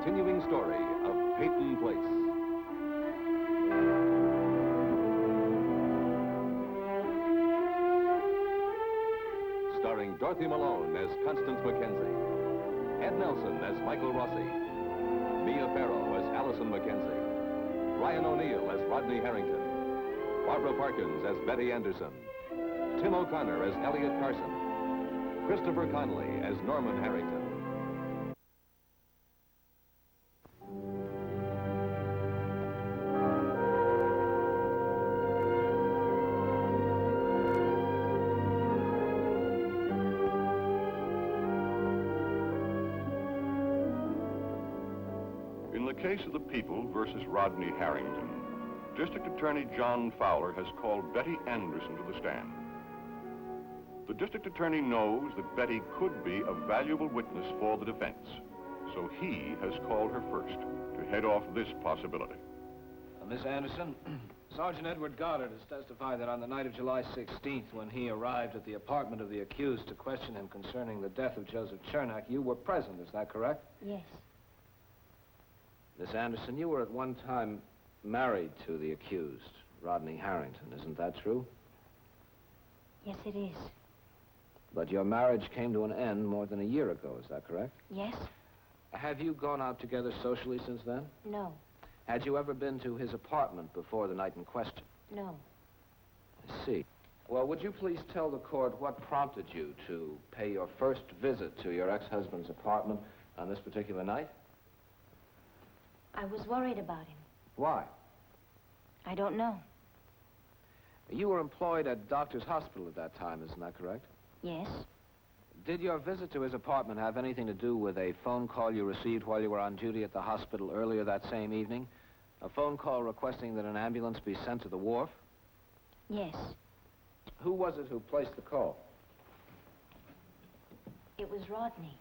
continuing story of Peyton Place. Starring Dorothy Malone as Constance Mackenzie, Ed Nelson as Michael Rossi, Mia Farrow as Allison Mackenzie, Ryan O'Neill as Rodney Harrington, Barbara Parkins as Betty Anderson, Tim O'Connor as Elliot Carson, Christopher Connolly as Norman Harrington. In the case of the People versus Rodney Harrington, District Attorney John Fowler has called Betty Anderson to the stand. The District Attorney knows that Betty could be a valuable witness for the defense, so he has called her first to head off this possibility. Miss Anderson, Sergeant Edward Goddard has testified that on the night of July 16th, when he arrived at the apartment of the accused to question him concerning the death of Joseph Chernak, you were present, is that correct? Yes. Miss Anderson, you were at one time married to the accused, Rodney Harrington, isn't that true? Yes, it is. But your marriage came to an end more than a year ago, is that correct? Yes? Have you gone out together socially since then? No. Had you ever been to his apartment before the night in question? No. I see. Well, would you please tell the court what prompted you to pay your first visit to your ex-husband's apartment on this particular night? I was worried about him. Why? I don't know. You were employed at Doctor's Hospital at that time, isn't that correct? Yes? Did your visit to his apartment have anything to do with a phone call you received while you were on duty at the hospital earlier that same evening? A phone call requesting that an ambulance be sent to the wharf? Yes. Who was it who placed the call? It was Rodney.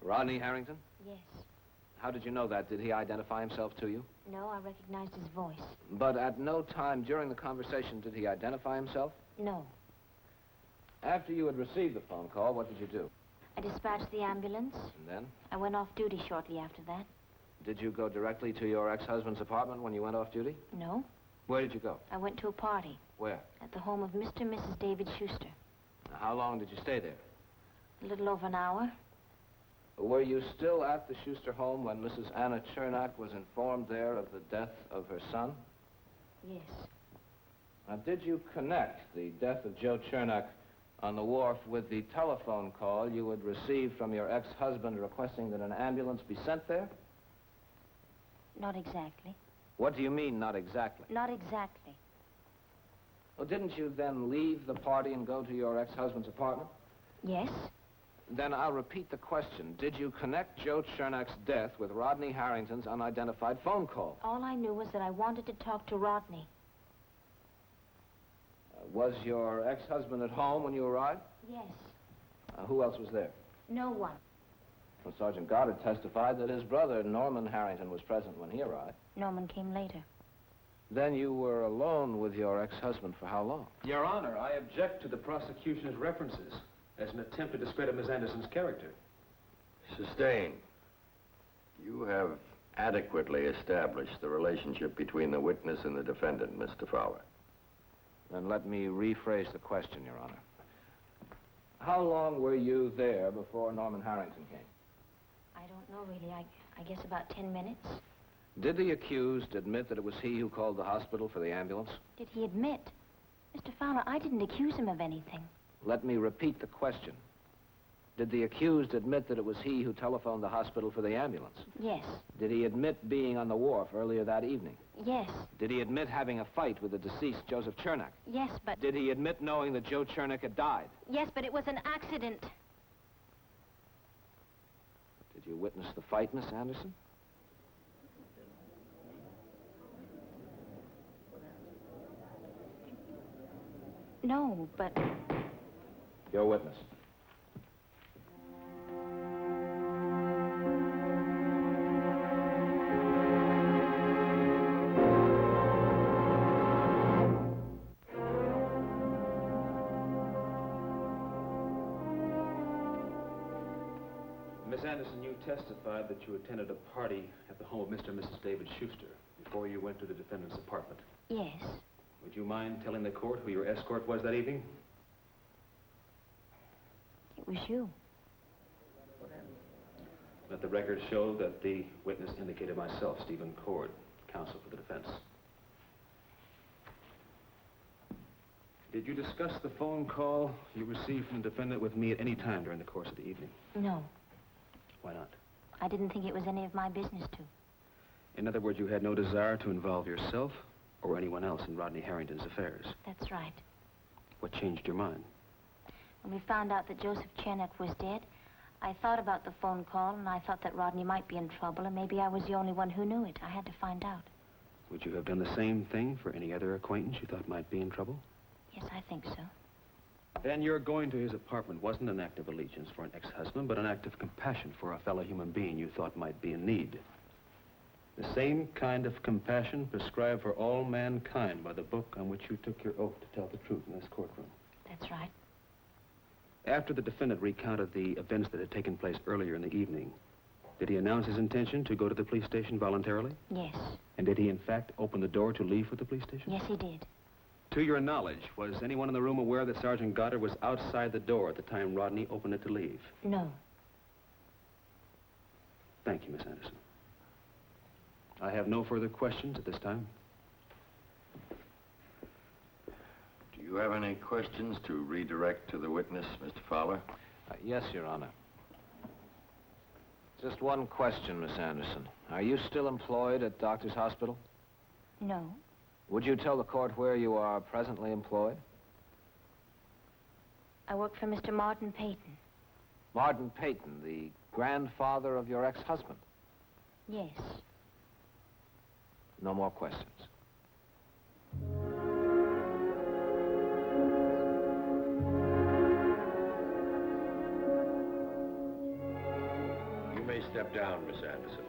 Rodney Harrington? Yes. How did you know that? Did he identify himself to you? No, I recognized his voice. But at no time during the conversation did he identify himself? No. After you had received the phone call, what did you do? I dispatched the ambulance. And then? I went off duty shortly after that. Did you go directly to your ex-husband's apartment when you went off duty? No. Where did you go? I went to a party. Where? At the home of Mr. and Mrs. David Schuster. Now, how long did you stay there? A little over an hour. Were you still at the Schuster home when Mrs. Anna Chernak was informed there of the death of her son? Yes. Now, did you connect the death of Joe Chernak on the wharf with the telephone call you had received from your ex-husband requesting that an ambulance be sent there? Not exactly. What do you mean, not exactly? Not exactly. Well, didn't you then leave the party and go to your ex-husband's apartment? Yes? Then I'll repeat the question. Did you connect Joe Chernak's death with Rodney Harrington's unidentified phone call? All I knew was that I wanted to talk to Rodney. Was your ex-husband at home when you arrived? Yes. Who else was there? No one. Well, Sergeant Goddard testified that his brother, Norman Harrington, was present when he arrived. Norman came later. Then you were alone with your ex-husband for how long? Your Honor, I object to the prosecution's references as an attempt to discredit Miss Anderson's character. Sustained. You have adequately established the relationship between the witness and the defendant, Mr. Fowler. Then let me rephrase the question, Your Honor. How long were you there before Norman Harrington came? I don't know, really. I guess about 10 minutes. Did the accused admit that it was he who called the hospital for the ambulance? Did he admit? Mr. Fowler, I didn't accuse him of anything. Let me repeat the question. Did the accused admit that it was he who telephoned the hospital for the ambulance? Yes. Did he admit being on the wharf earlier that evening? Yes. Did he admit having a fight with the deceased, Joseph Chernak? Yes, but... Did he admit knowing that Joe Chernak had died? Yes, but it was an accident. Did you witness the fight, Miss Anderson? No, but... Your witness. Miss Miss Anderson, you testified that you attended a party at the home of Mr. and Mrs. David Schuster before you went to the defendant's apartment. Yes. Would you mind telling the court who your escort was that evening? It was you. Let the record show that the witness indicated myself, Stephen Cord, counsel for the defense. Did you discuss the phone call you received from the defendant with me at any time during the course of the evening? No. Why not? I didn't think it was any of my business to. In other words, you had no desire to involve yourself or anyone else in Rodney Harrington's affairs. That's right. What changed your mind? When we found out that Joseph Chernak was dead, I thought about the phone call, and I thought that Rodney might be in trouble, and maybe I was the only one who knew it. I had to find out. Would you have done the same thing for any other acquaintance you thought might be in trouble? Yes, I think so. Then your going to his apartment wasn't an act of allegiance for an ex-husband, but an act of compassion for a fellow human being you thought might be in need. The same kind of compassion prescribed for all mankind by the book on which you took your oath to tell the truth in this courtroom. That's right. After the defendant recounted the events that had taken place earlier in the evening, did he announce his intention to go to the police station voluntarily? Yes. And did he, in fact, open the door to leave for the police station? Yes, he did. To your knowledge, was anyone in the room aware that Sergeant Goddard was outside the door at the time Rodney opened it to leave? No. Thank you, Miss Anderson. I have no further questions at this time. Do you have any questions to redirect to the witness, Mr. Fowler? Yes, Your Honor. Just one question, Miss Anderson. Are you still employed at Doctor's Hospital? No. Would you tell the court where you are presently employed? I work for Mr. Martin Peyton. Martin Peyton, the grandfather of your ex-husband? Yes. No more questions. You may step down, Miss Anderson.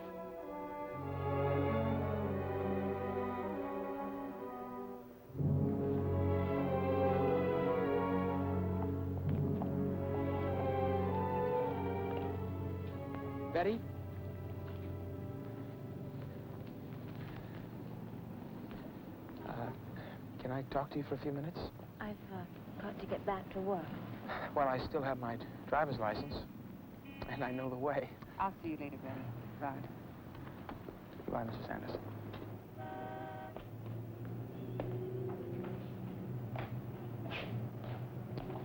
Betty? Can I talk to you for a few minutes? I've got to get back to work. Well, I still have my driver's license, and I know the way. I'll see you later, Betty. Bye. Goodbye, Mrs. Anderson.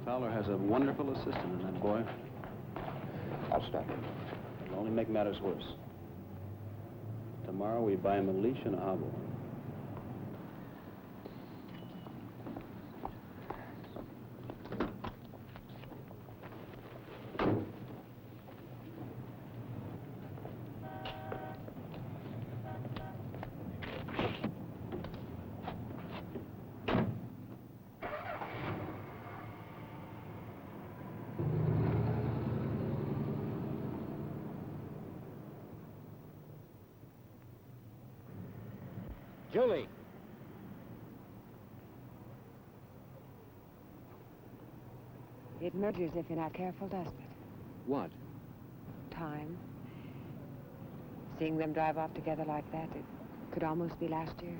Fowler has a wonderful assistant in that boy. I'll stop. It'll only make matters worse. Tomorrow we buy him a leash and a hobble. Julie! It merges if you're not careful, doesn't it? What? Time. Seeing them drive off together like that, it could almost be last year.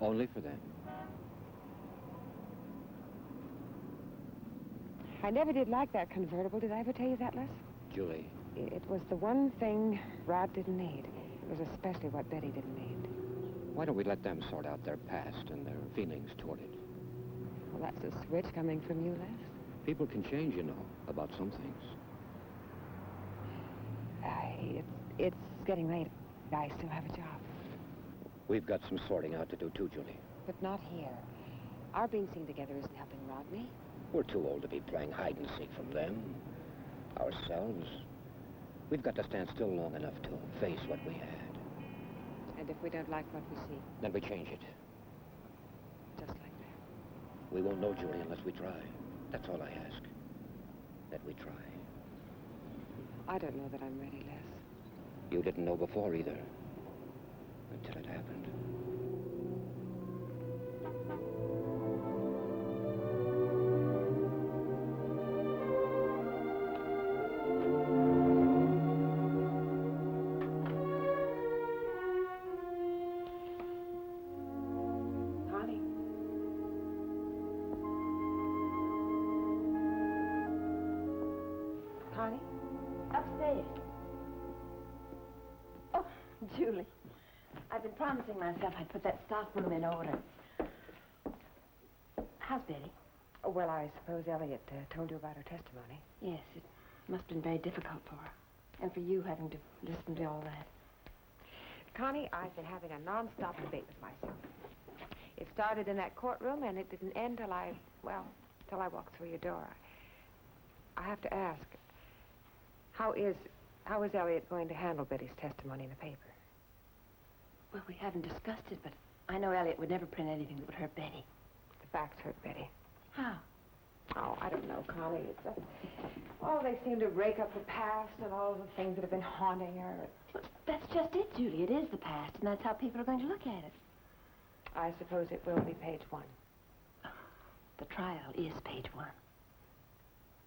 Only for them. I never did like that convertible. Did I ever tell you that, Les? Julie. It was the one thing Rod didn't need. It was especially what Betty didn't need. Why don't we let them sort out their past and their feelings toward it? Well, that's a switch coming from you, Les. People can change, you know, about some things. It's getting late. I still have a job. We've got some sorting out to do, too, Julie. But not here. Our being seen together isn't helping Rodney. We're too old to be playing hide and seek from them. Ourselves, we've got to stand still long enough to face what we had. And if we don't like what we see, Then we change it. just like that. We won't know, Julie, unless we try. That's all I ask. That we try. I don't know that I'm ready, Les. You didn't know before, either. Until it happened. Julie, I've been promising myself I'd put that stock room in order. How's Betty? Oh, well, I suppose Elliot told you about her testimony. Yes, it must have been very difficult for her. And for you having to listen to all that. Connie, I've been having a non-stop debate with myself. It started in that courtroom, and it didn't end till I walked through your door. I have to ask, how is Elliot going to handle Betty's testimony in the paper? Well, we haven't discussed it, but I know Elliot would never print anything that would hurt Betty. The facts hurt Betty. How? Oh, I don't know, Connie. It's they seem to rake up the past and all of the things that have been haunting her. Well, that's just it, Julie. It is the past, and that's how people are going to look at it. I suppose it will be page 1. The trial is page 1.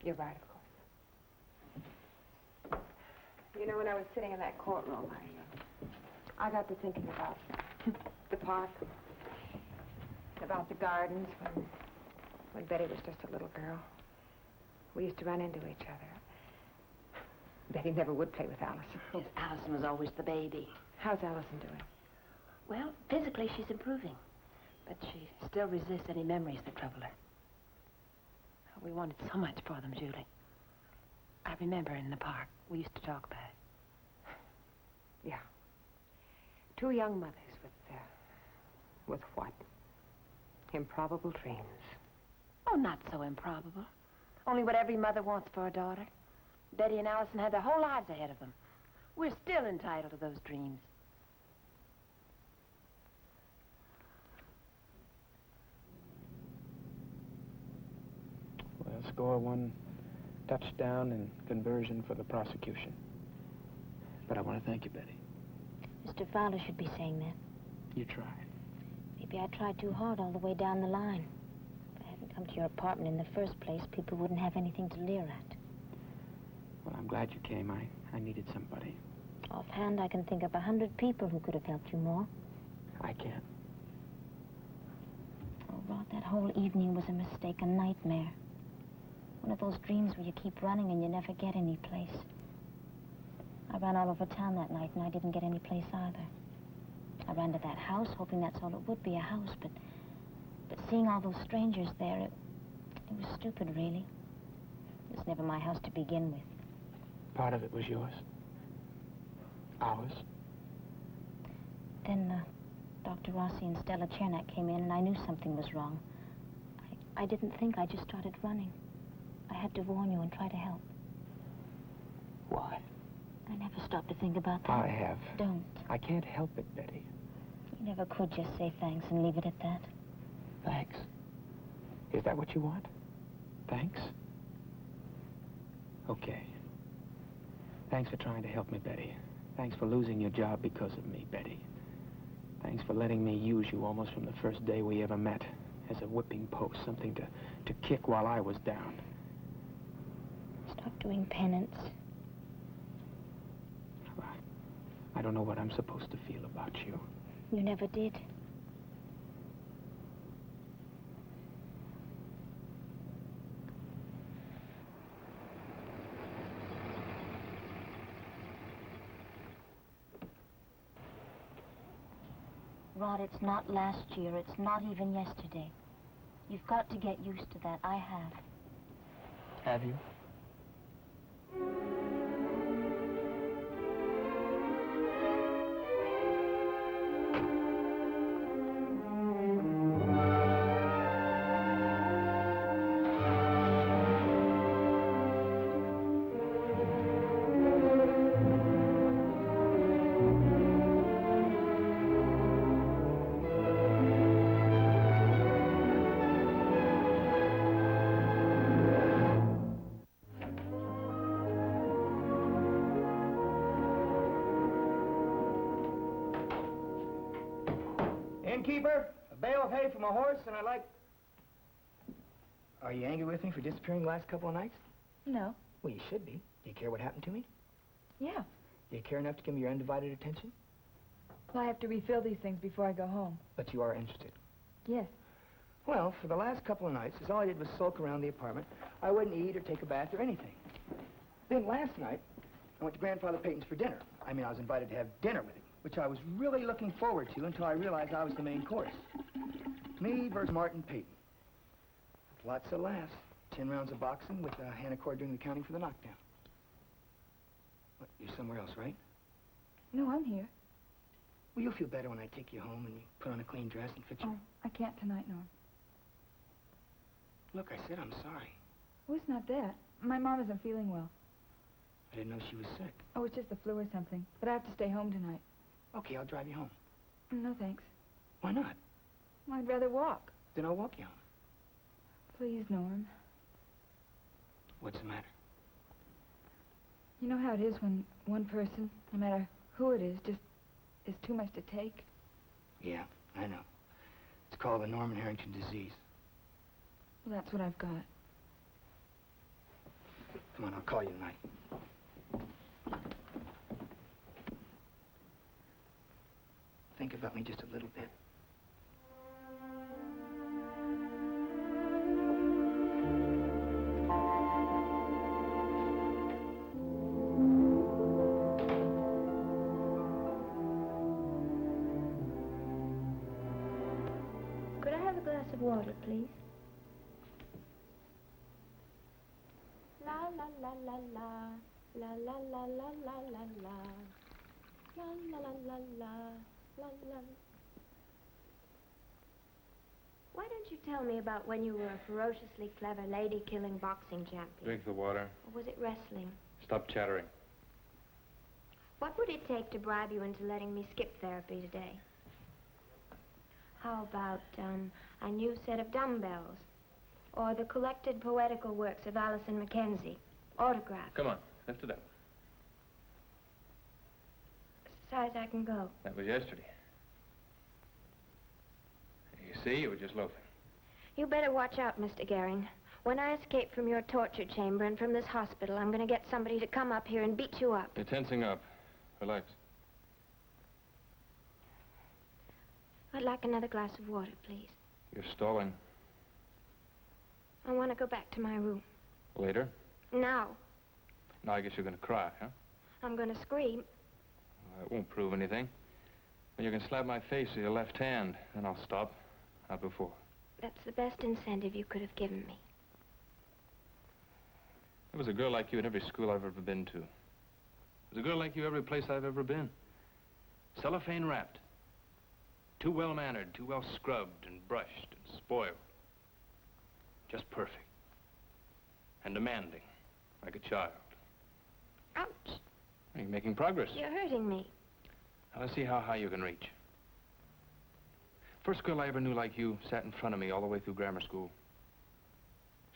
You're right, of course. You know, when I was sitting in that courtroom, I got to thinking about the park, about the gardens when Betty was just a little girl. We used to run into each other. Betty never would play with Allison. Yes, Allison was always the baby. How's Allison doing? Well, physically she's improving, but she still resists any memories that trouble her. We wanted so much for them, Julie. I remember in the park, we used to talk about it. Yeah. 2 young mothers with what? Improbable dreams. Oh, not so improbable. Only what every mother wants for a daughter. Betty and Allison had their whole lives ahead of them. We're still entitled to those dreams. Well, score 1 touchdown and conversion for the prosecution. But I want to thank you, Betty. Mr. Fowler should be saying that. You tried. Maybe I tried too hard all the way down the line. If I hadn't come to your apartment in the first place, people wouldn't have anything to leer at. Well, I'm glad you came. I needed somebody. Offhand, I can think of 100 people who could have helped you more. I can't. Oh, Rod, that whole evening was a mistake, a nightmare. One of those dreams where you keep running and you never get any place. I ran all over town that night, and I didn't get any place either. I ran to that house, hoping that's all it would be, a house, but seeing all those strangers there, it was stupid, really. It was never my house to begin with. Part of it was yours. Ours. Then, Dr. Rossi and Stella Chernak came in, and I knew something was wrong. I didn't think, I just started running. I had to warn you and try to help. Why? I never stopped to think about that. I have. Don't. I can't help it, Betty. You never could just say thanks and leave it at that. Thanks. Is that what you want? Thanks? Okay. Thanks for trying to help me, Betty. Thanks for losing your job because of me, Betty. Thanks for letting me use you almost from the first day we ever met as a whipping post, something to kick while I was down. Stop doing penance. I don't know what I'm supposed to feel about you. You never did. Rod, it's not last year. It's not even yesterday. You've got to get used to that. I have. Have you? Innkeeper, a bale of hay for my horse, and I'd like... Are you angry with me for disappearing the last couple of nights? No. Well, you should be. Do you care what happened to me? Yeah. Do you care enough to give me your undivided attention? Well, I have to refill these things before I go home. But you are interested. Yes. Well, for the last couple of nights, all I did was sulk around the apartment. I wouldn't eat or take a bath or anything. Then last night, I went to Grandfather Peyton's for dinner. I mean, I was invited to have dinner with him. which I was really looking forward to until I realized I was the main course. Me versus Martin Peyton. Lots of laughs. 10 rounds of boxing with Hannah Cord doing the counting for the knockdown. What, you're somewhere else, right? No, I'm here. Well, you'll feel better when I take you home and you put on a clean dress and fix you. Oh, I can't tonight, Norm. Look, I said I'm sorry. Oh, it's not that. My mom isn't feeling well. I didn't know she was sick. Oh, it's just the flu or something. But I have to stay home tonight. Okay, I'll drive you home. No, thanks. Why not? Well, I'd rather walk. Then I'll walk you home. Please, Norm. What's the matter? You know how it is when one person, no matter who it is, just is too much to take? Yeah, I know. It's called the Norman Harrington disease. Well, that's what I've got. Come on, I'll call you tonight. Think about me just a little bit. Could I have a glass of water, please? La la la la la, la la la la la la la, la la la la la, la la. Why don't you tell me about when you were a ferociously clever lady-killing boxing champion? Drink the water. Or was it wrestling? Stop chattering. What would it take to bribe you into letting me skip therapy today? How about a new set of dumbbells? Or the collected poetical works of Allison Mackenzie, autographed? Come on, lift it up. As high as I can go. That was yesterday. You see, you were just loafing. You better watch out, Mr. Gehring. When I escape from your torture chamber and from this hospital, I'm going to get somebody to come up here and beat you up. You're tensing up. Relax. I'd like another glass of water, please. You're stalling. I want to go back to my room. Later? Now. Now I guess you're going to cry, huh? I'm going to scream. Well, that won't prove anything. Well, you can slap my face with your left hand, then I'll stop. Not before. That's the best incentive you could have given me. There was a girl like you in every school I've ever been to. There's a girl like you every place I've ever been. Cellophane wrapped. Too well-mannered, too well scrubbed and brushed and spoiled. Just perfect. And demanding, like a child. Ouch. You're making progress. You're hurting me. Now, let's see how high you can reach. First girl I ever knew like you sat in front of me all the way through grammar school.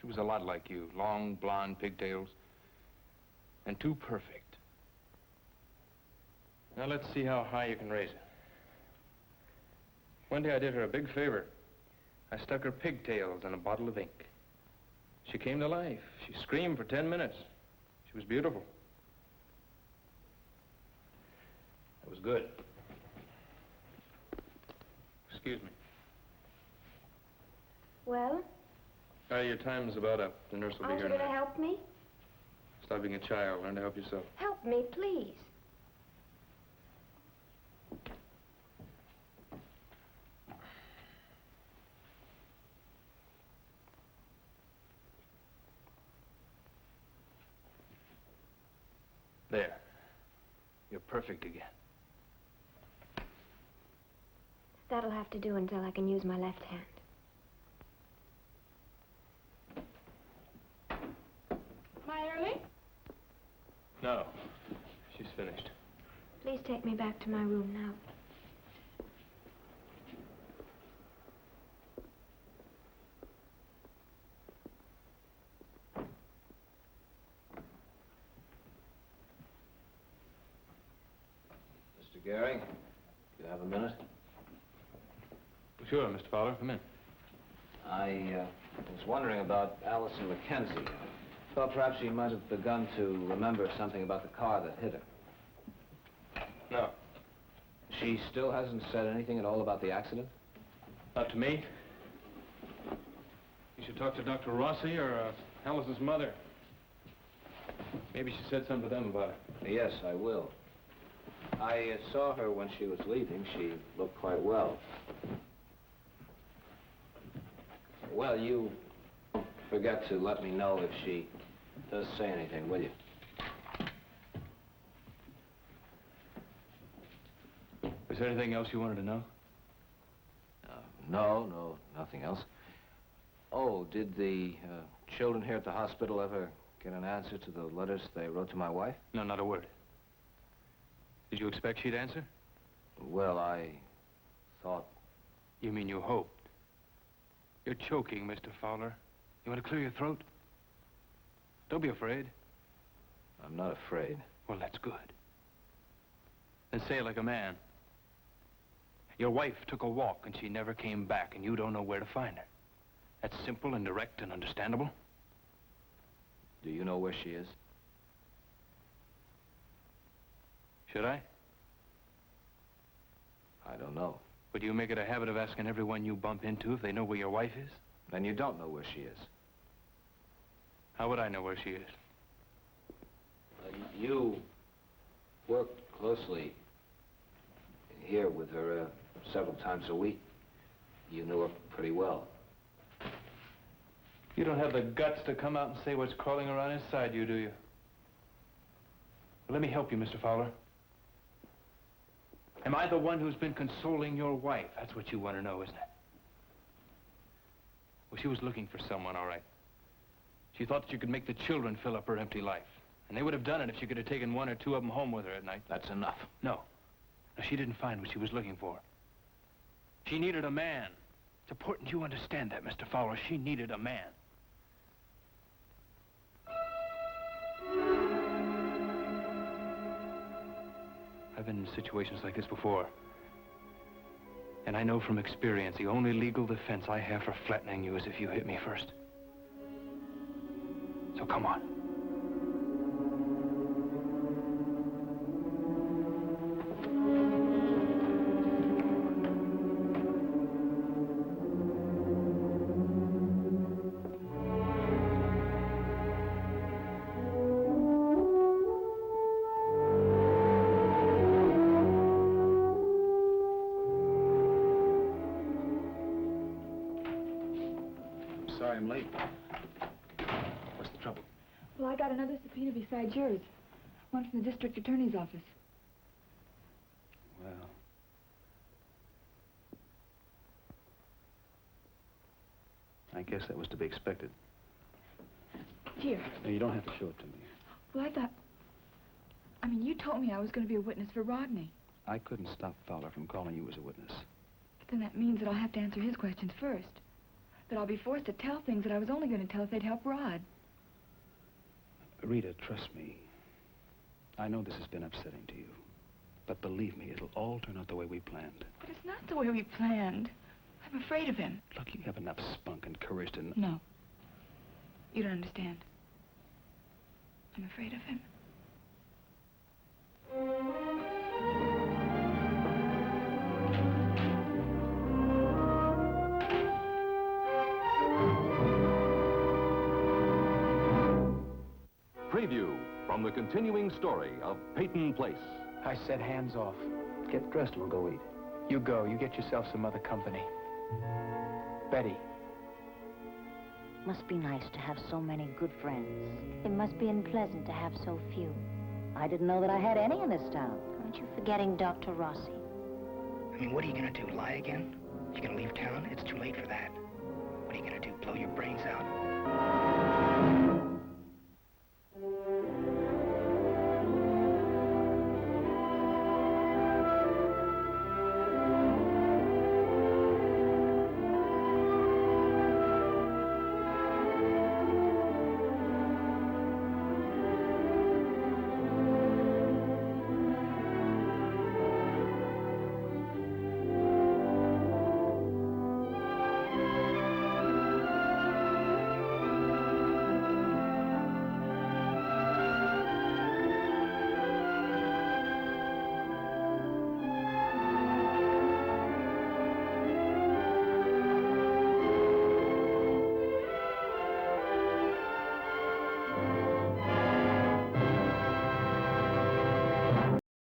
She was a lot like you. Long, blonde pigtails. And too perfect. Now, let's see how high you can raise it. One day I did her a big favor. I stuck her pigtails in a bottle of ink. She came to life. She screamed for 10 minutes. She was beautiful. It was good. Excuse me. Well? Your time's about up. The nurse will be Aren't here you going to now. help me? Stop being a child. Learn to help yourself. Help me, please. There. You're perfect again. That'll have to do until I can use my left hand. Am I early? No. She's finished. Please take me back to my room now. Mr. Gehring, you have a minute? Sure, Mr. Fowler. Come in. I was wondering about Allison Mackenzie. Thought perhaps she might have begun to remember something about the car that hit her. No. She still hasn't said anything at all about the accident? Not to me. You should talk to Dr. Rossi or Alice's mother. Maybe she said something to them about it. Yes, I will. I saw her when she was leaving. She looked quite well. Well, you don't forget to let me know if she does say anything, will you? Was there anything else you wanted to know? No, nothing else. Oh, did the children here at the hospital ever get an answer to the letters they wrote to my wife? No, not a word. Did you expect she'd answer? Well, I thought... You mean you hoped? You're choking, Mr. Fowler. You want to clear your throat? Don't be afraid. I'm not afraid. Well, that's good. Then say it like a man. Your wife took a walk and she never came back, and you don't know where to find her. That's simple and direct and understandable. Do you know where she is? Should I? I don't know. Would you make it a habit of asking everyone you bump into if they know where your wife is? Then you don't know where she is. How would I know where she is? You worked closely here with her several times a week. You knew her pretty well. You don't have the guts to come out and say what's crawling around inside you, do you? Well, let me help you, Mr. Fowler. Am I the one who's been consoling your wife? That's what you want to know, isn't it? Well, she was looking for someone, all right. She thought that you could make the children fill up her empty life. And they would have done it if she could have taken one or two of them home with her at night. That's enough. No. No, she didn't find what she was looking for. She needed a man. It's important you understand that, Mr. Fowler. She needed a man. I've been in situations like this before. And I know from experience the only legal defense I have for flattening you is if you hit me first. So come on. Sorry I'm late. What's the trouble? Well, I got another subpoena besides yours. One from the district attorney's office. Well... I guess that was to be expected. Here. No, you don't have to show it to me. Well, I mean, you told me I was going to be a witness for Rodney. I couldn't stop Fowler from calling you as a witness. But then that means that I'll have to answer his questions first. That I'll be forced to tell things that I was only going to tell if they'd help Rod. Rita, trust me. I know this has been upsetting to you. But believe me, it'll all turn out the way we planned. But it's not the way we planned. I'm afraid of him. Look, you have enough spunk and courage to... No. You don't understand. I'm afraid of him. Preview from the continuing story of Peyton Place. I said hands off. Get dressed and we'll go eat. You go. You get yourself some other company. Betty. Must be nice to have so many good friends. It must be unpleasant to have so few. I didn't know that I had any in this town. Aren't you forgetting Dr. Rossi? I mean, what are you gonna do, lie again? You gonna leave town? It's too late for that. What are you gonna do, blow your brains out?